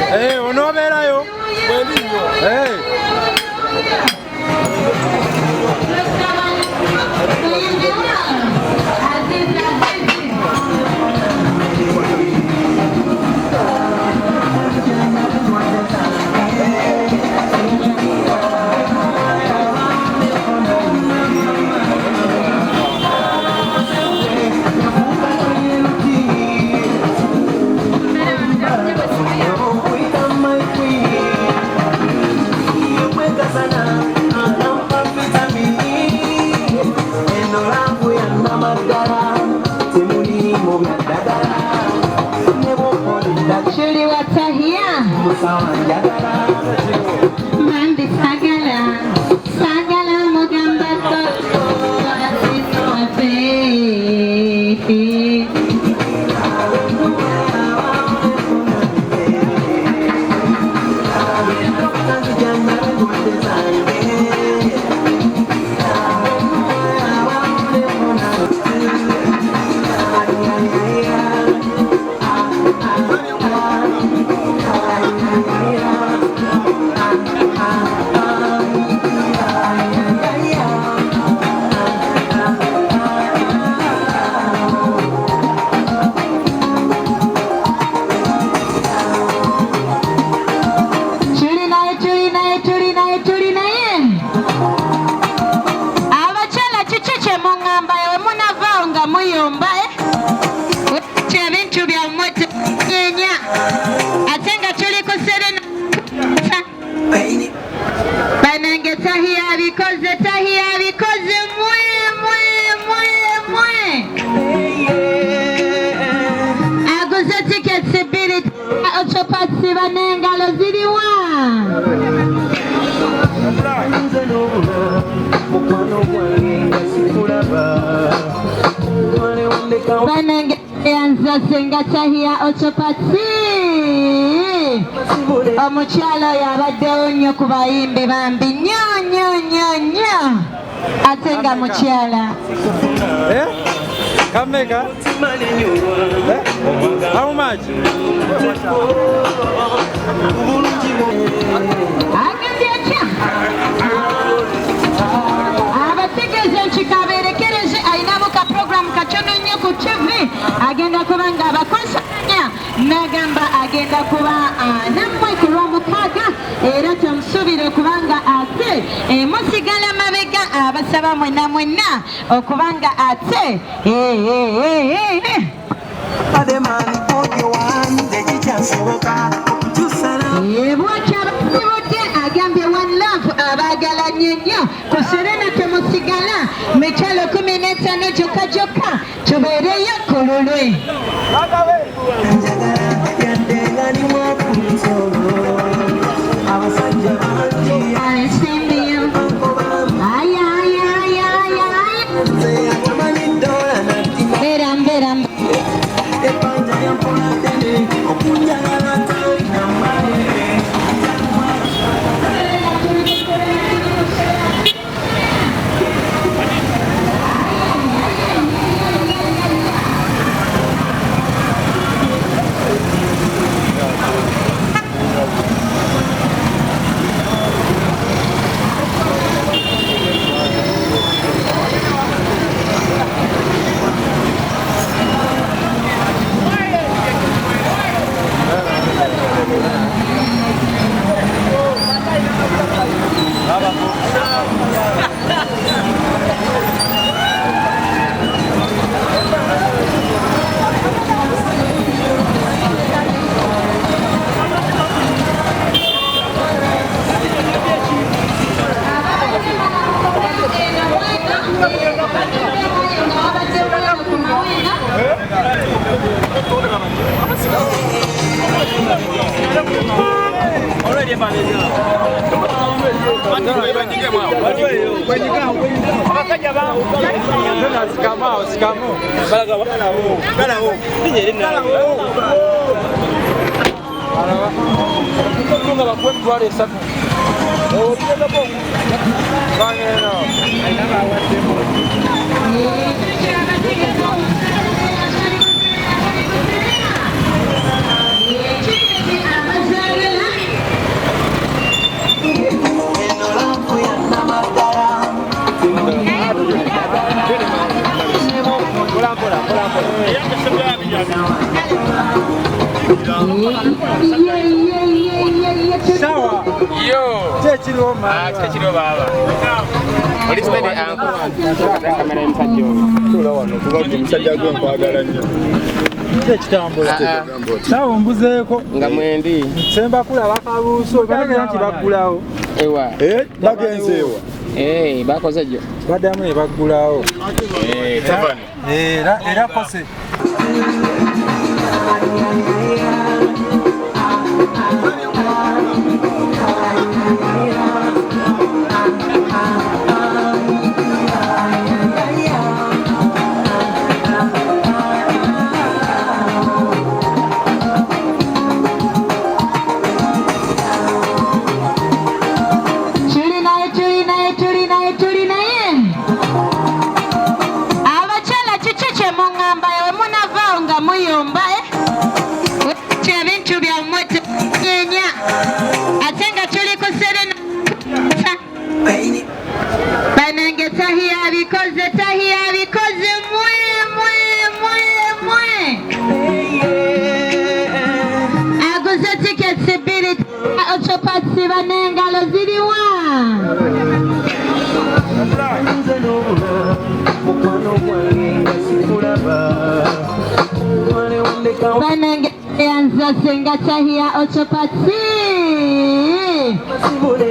Hey, uno verayo. Hey. Mandi sagala mugamba Senga chahia ochopati omukyalo yabaddewo nnyo ku bayimbi bambi nnyo atenga mukyala Kamega? How much? abategeeza nkikabeerekereze ayinamu ka program katono nnyo ku TV agenda kuba nga abakonsanya n'agamba agenda kuba nammwe ku lw'omukaaga era tumusuubire okubanga ate musigala mabega abasaba mwenna okubanga ate bwakyabasibudde agambye one love abagalanye nnyo ku serena temusigala mikyalo 15 gyokka tubeereyo ku lulwe Sawa. Yo. Chechiro mama. Chechiro baba. Oli spende anko. Kamera emsajjo. Tula wano kuba musajja gwe nkwagala nnyo. Chechitambula. Sawa mbuzeeko. Nga mwendi. Semba kula bakabuuso bagenda nti baggulawo. Ewa. Bagenze ewa. Bakoze jjo. Baddamu ne baggulawo. Tavani. Era kose.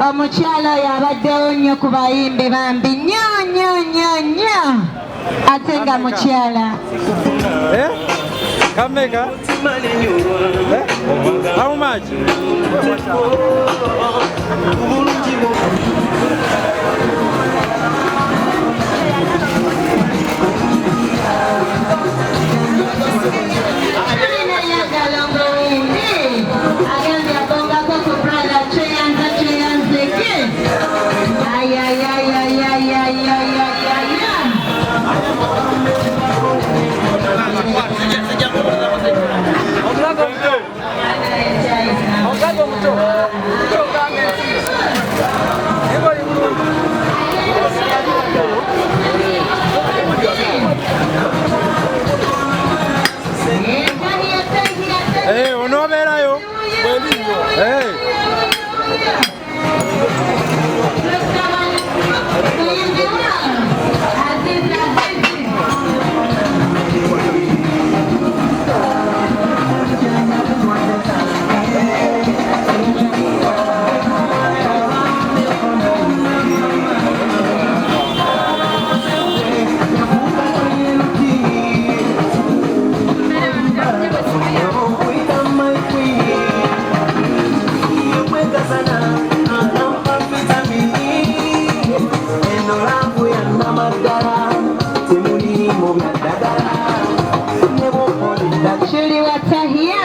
Omukyala yabaddewo nnyo ku bayimbi bambi nnyo ate nga mukyala Kameka? How much? Onobeerayo? Shuli watahia